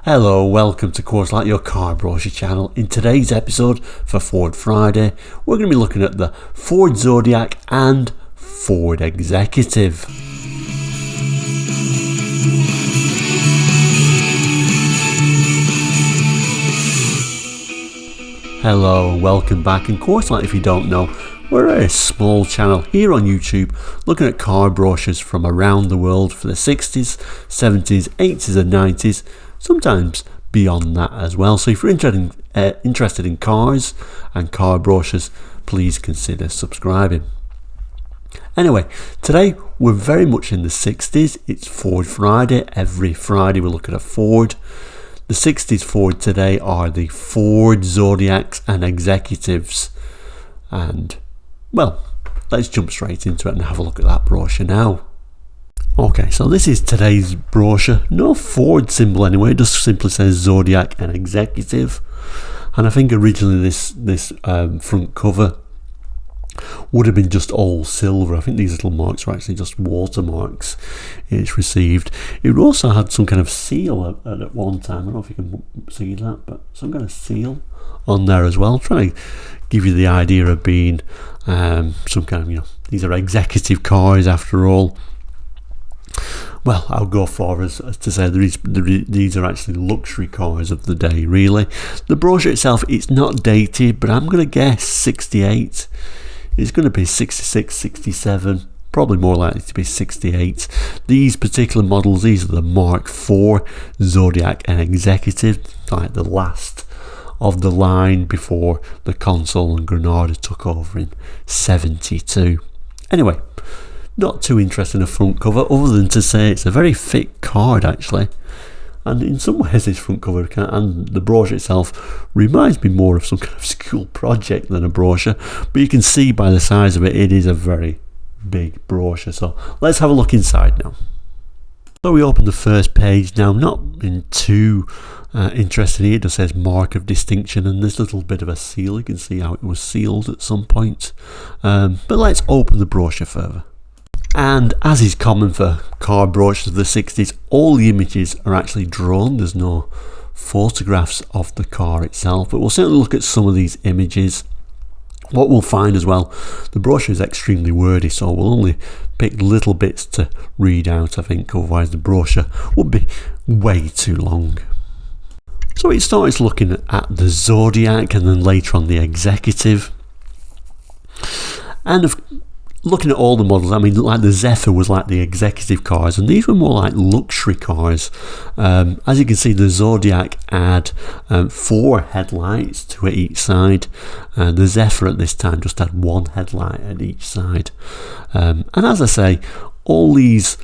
Hello, welcome to Course Like Your Car Brochure channel. In today's episode for Ford Friday, we're going to be looking at the Ford Zodiac and Ford Executive. Hello, welcome back. In Course Like, if you don't know, we're a small channel here on YouTube looking at car brochures from around the world for the 60s, 70s, 80s and 90s. Sometimes beyond that as well. So if you're interested in cars and car brochures, please consider subscribing. Anyway, today we're very much in the 60s. It's Ford Friday. Every Friday we look at a Ford. The 60s Ford today are the Ford Zodiacs and Executives. And, well, let's jump straight into it and have a look at that brochure now. Okay, so this is today's brochure. No Ford symbol anyway, it just simply says Zodiac and Executive. And I think originally this front cover would have been just all silver. I think these little marks are actually just watermarks it's received. It also had some kind of seal at one time. I don't know if you can see that, but some kind of seal on there as well. Trying to give you the idea of being some kind of, these are executive cars after all. Well, I'll go far as to say these are actually luxury cars of the day, really. The brochure itself, it's not dated, but I'm going to guess 68. It's going to be 66, 67, probably more likely to be 68. These particular models, these are the Mark IV Zodiac and Executive, like the last of the line before the Consul and Granada took over in 72. Anyway, not too interesting a front cover, other than to say it's a very thick card actually, and in some ways this front cover and the brochure itself reminds me more of some kind of school project than a brochure, but you can see by the size of it, it is a very big brochure. So let's have a look inside now. So we open the first page now, not in too interested here. It just says mark of distinction and this little bit of a seal. You can see how it was sealed at some point, but let's open the brochure further. And as is common for car brochures of the 60s, all the images are actually drawn. There's no photographs of the car itself, but we'll certainly look at some of these images. What we'll find as well, the brochure is extremely wordy, so we'll only pick little bits to read out, I think, otherwise the brochure would be way too long. So it starts looking at the Zodiac and then later on the Executive. And looking at all the models, I mean, like the Zephyr was like the executive cars, and these were more like luxury cars. As you can see, the Zodiac had 4 headlights, 2 at each side. The Zephyr at this time just had 1 headlight at each side. And as I say, all these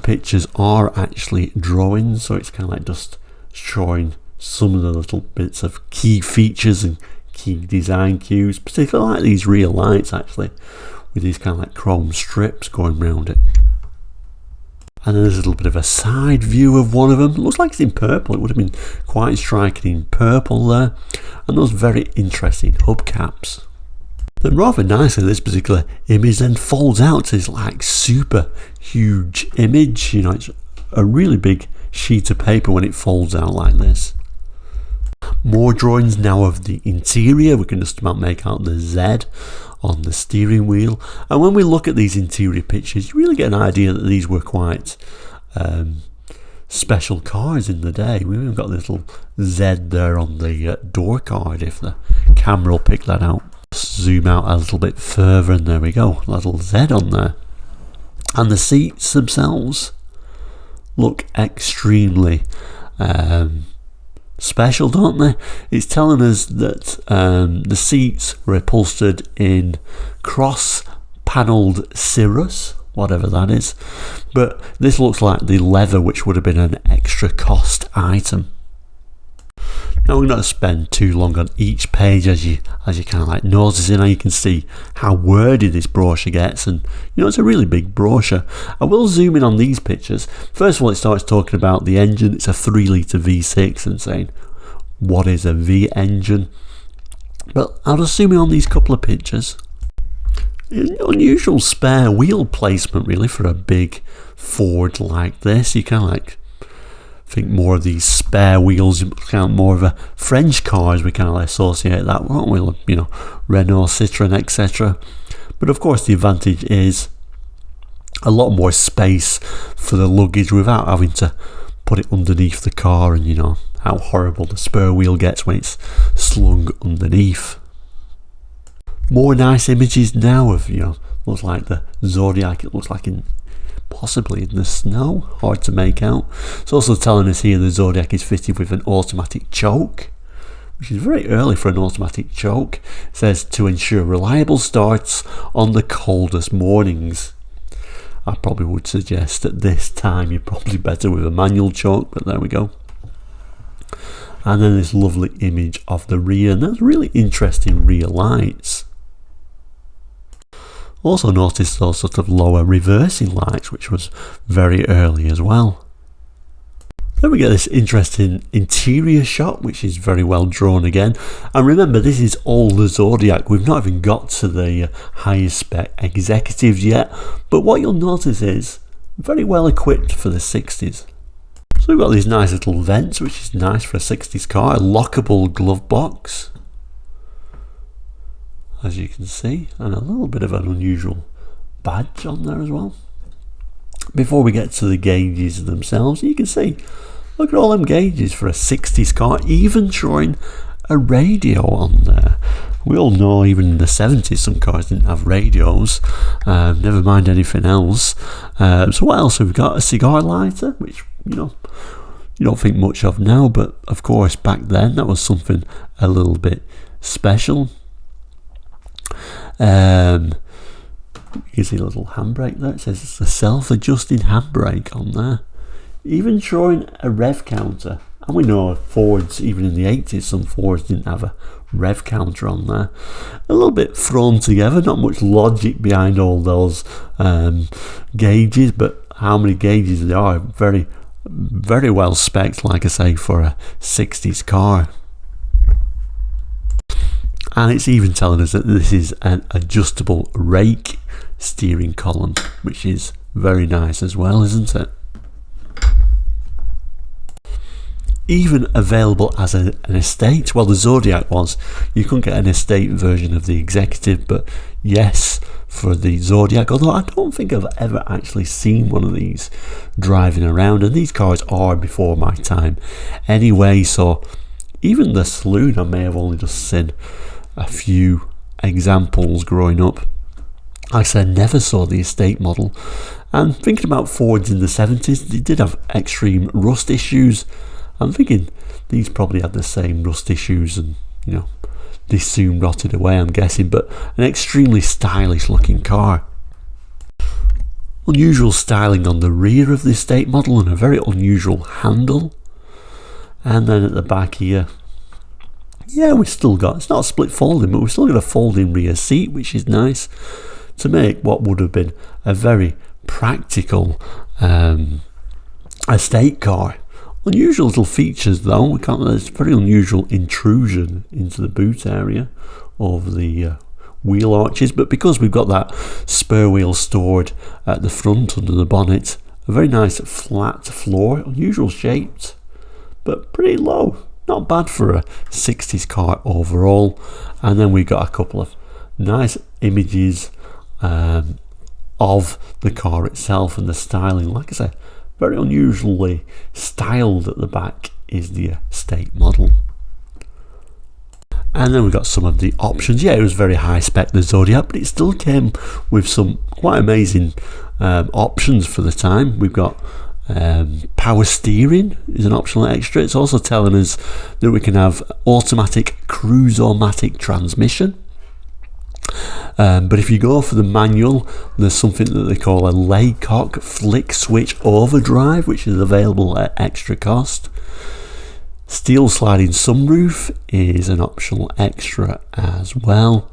pictures are actually drawings, so it's kind of like just showing some of the little bits of key features and key design cues, particularly like these rear lights actually, with these kind of like chrome strips going around it. And then there's a little bit of a side view of one of them. It looks like it's in purple. It would have been quite striking in purple there. And those very interesting hubcaps. Then rather nicely, this particular image then folds out to this like super huge image. It's a really big sheet of paper when it folds out like this. More drawings now of the interior. We can just about make out the Z on the steering wheel, and when we look at these interior pictures, you really get an idea that these were quite special cars in the day. We've even got this little Z there on the door card, if the camera will pick that out. Zoom out a little bit further and there we go, a little Z on there. And the seats themselves look extremely special, don't they? It's telling us that the seats were upholstered in cross-panelled cirrus, whatever that is, but this looks like the leather, which would have been an extra cost item. Now we're not going to spend too long on each page as you kind of like notice in. Now you can see how wordy this brochure gets, and it's a really big brochure. I will zoom in on these pictures. First of all, it starts talking about the engine. It's a 3-litre V6 and saying what is a V engine. But I'll just zoom in on these couple of pictures. Unusual spare wheel placement really for a big Ford like this. You kind of like think more of these spare wheels, kind of more of a French cars, we kind of associate that, won't we? You know, Renault, Citroën, etc. But of course the advantage is a lot more space for the luggage without having to put it underneath the car, and you know how horrible the spur wheel gets when it's slung underneath. More nice images now of, you know, looks like the Zodiac, it looks like possibly in the snow, hard to make out. It's also telling us here the Zodiac is fitted with an automatic choke, which is very early for an automatic choke. It says to ensure reliable starts on the coldest mornings. I probably would suggest at this time you're probably better with a manual choke, but there we go. And then this lovely image of the rear, and that's really interesting rear lights. Also noticed those sort of lower reversing lights, which was very early as well. Then we get this interesting interior shot, which is very well drawn again. And remember, this is all the Zodiac. We've not even got to the highest spec executives yet. But what you'll notice is very well equipped for the 60s. So we've got these nice little vents, which is nice for a 60s car. A lockable glove box, as you can see, and a little bit of an unusual badge on there as well. Before we get to the gauges themselves, you can see, look at all them gauges for a 60s car, even showing a radio on there. We all know even in the 70s some cars didn't have radios, never mind anything else. So what else have we got? A cigar lighter, which, you know, you don't think much of now, but of course back then that was something a little bit special. You can see a little handbrake there. It says it's a self-adjusting handbrake on there. Even showing a rev counter. And we know Fords, even in the 80s, some Fords didn't have a rev counter on there. A little bit thrown together, not much logic behind all those gauges, but how many gauges there are, very, very well spec'd, like I say, for a 60s car. And it's even telling us that this is an adjustable rake steering column, which is very nice as well, isn't it? Even available as an estate. Well, the Zodiac was. You couldn't get an estate version of the Executive, but yes, for the Zodiac, although I don't think I've ever actually seen one of these driving around, and these cars are before my time anyway, so even the saloon I may have only just seen a few examples growing up. Like I said, never saw the estate model. And thinking about Fords in the 70s, they did have extreme rust issues. I'm thinking these probably had the same rust issues, and you know, they soon rotted away, I'm guessing, but an extremely stylish looking car. Unusual styling on the rear of the estate model and a very unusual handle. And then at the back here, yeah, we've still got, it's not a split folding, but we've still got a folding rear seat, which is nice to make what would have been a very practical estate car. Unusual little features though, there's very unusual intrusion into the boot area of the wheel arches, but because we've got that spur wheel stored at the front under the bonnet, a very nice flat floor, unusual shaped, but pretty low. Not bad for a 60s car overall. And then we got a couple of nice images of the car itself and the styling. Like I said, very unusually styled at the back is the estate model. And then we got some of the options. Yeah, it was very high spec, the Zodiac, but it still came with some quite amazing options for the time. We've got power steering is an optional extra. It's also telling us that we can have automatic cruise-o-matic transmission, but if you go for the manual, there's something that they call a Laycock flick switch overdrive, which is available at extra cost. Steel sliding sunroof is an optional extra as well.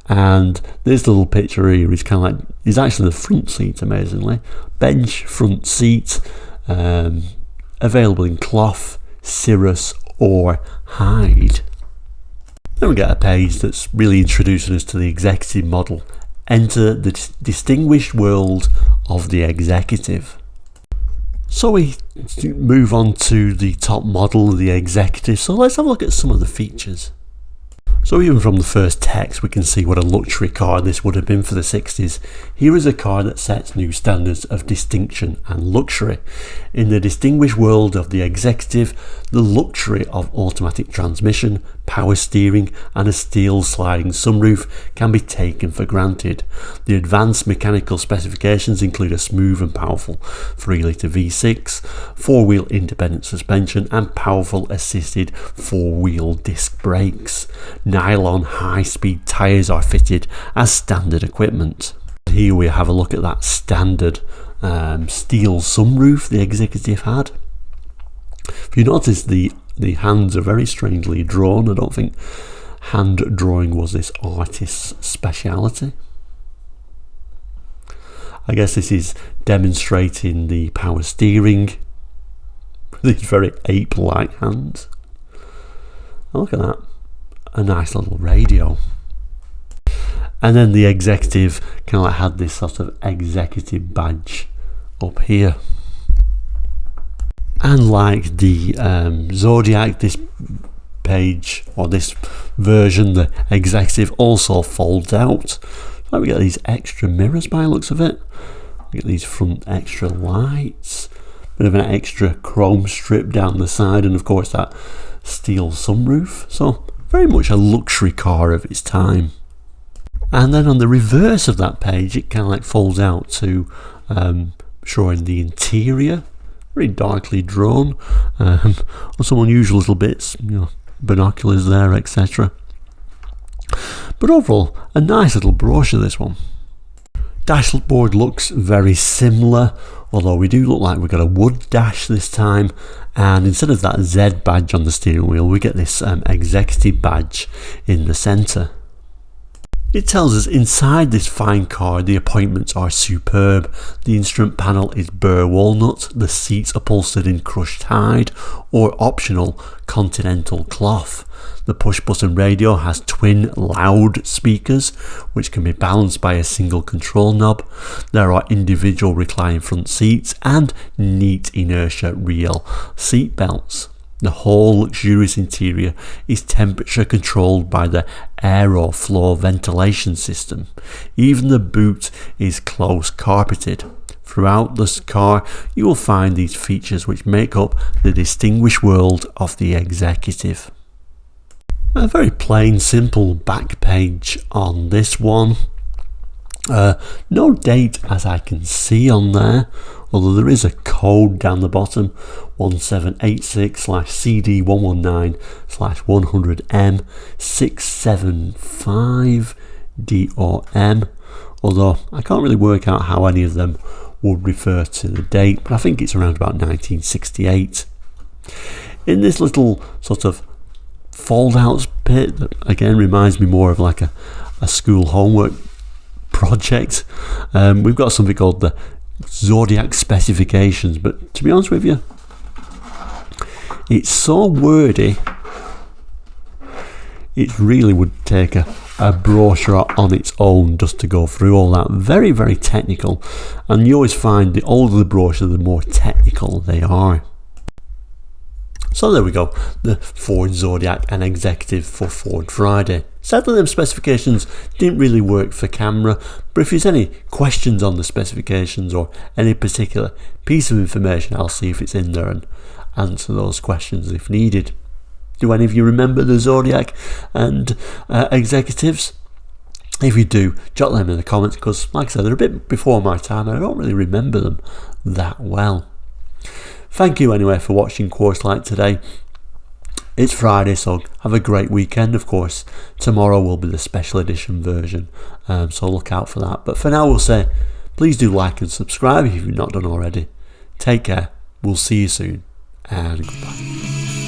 And this little picture here is kind of like, is actually the front seat, amazingly. Bench front seat, available in cloth, cirrus or hide. Then we get a page that's really introducing us to the Executive model. Enter the distinguished world of the Executive. So we move on to the top model, the Executive. So let's have a look at some of the features. So even from the first text we can see what a luxury car this would have been for the 60s. Here is a car that sets new standards of distinction and luxury. In the distinguished world of the Executive, the luxury of automatic transmission, power steering and a steel sliding sunroof can be taken for granted. The advanced mechanical specifications include a smooth and powerful 3-litre V6, 4-wheel independent suspension and powerful assisted 4-wheel disc brakes. Nylon high-speed tyres are fitted as standard equipment. Here we have a look at that standard steel sunroof the Executive had. If you notice, the hands are very strangely drawn. I don't think hand drawing was this artist's speciality. I guess this is demonstrating the power steering with these very ape-like hands. Oh, look at that. A nice little radio. And then the Executive kind of like had this sort of executive badge up here. And like the Zodiac, this page or this version, the Executive also folds out. So we get these extra mirrors by the looks of it. We get these front extra lights, bit of an extra chrome strip down the side, and of course that steel sunroof. So very much a luxury car of its time. And then on the reverse of that page it kind of like folds out to showing the interior, very darkly drawn, some unusual little bits, you know, binoculars there, etc. But overall a nice little brochure, this one. Dashboard looks very similar, although we do look like we've got a wood dash this time, and instead of that Z badge on the steering wheel we get this Executive badge in the centre. It tells us inside this fine car the appointments are superb. The instrument panel is burr walnut, the seats upholstered in crushed hide or optional continental cloth. The push button radio has twin loud speakers which can be balanced by a single control knob. There are individual reclining front seats and neat inertia rear seat belts. The whole luxurious interior is temperature controlled by the Aeroflow ventilation system. Even the boot is close carpeted. Throughout this car you will find these features which make up the distinguished world of the Executive. A very plain, simple back page on this one. No date as I can see on there, although there is a code down the bottom, 1786/CD119/100M 675DOM, although I can't really work out how any of them would refer to the date, but I think it's around about 1968. In this little sort of fold outs bit that again reminds me more of like a school homework project, we've got something called the Zodiac specifications, but to be honest with you it's so wordy it really would take a brochure on its own just to go through all that. Very, very technical, and you always find the older the brochure the more technical they are. So there we go, the Ford Zodiac and Executive for Ford Friday. Sadly them specifications didn't really work for camera, but if there's any questions on the specifications or any particular piece of information I'll see if it's in there and answer those questions if needed. Do any of you remember the Zodiac and Executives? If you do, jot them in the comments, because like I said, they're a bit before my time and I don't really remember them that well. Thank you anyway for watching Course Light today. It's Friday, so have a great weekend. Of course, tomorrow will be the special edition version, so look out for that. But for now, we'll say please do like and subscribe if you've not done already. Take care, we'll see you soon, and goodbye.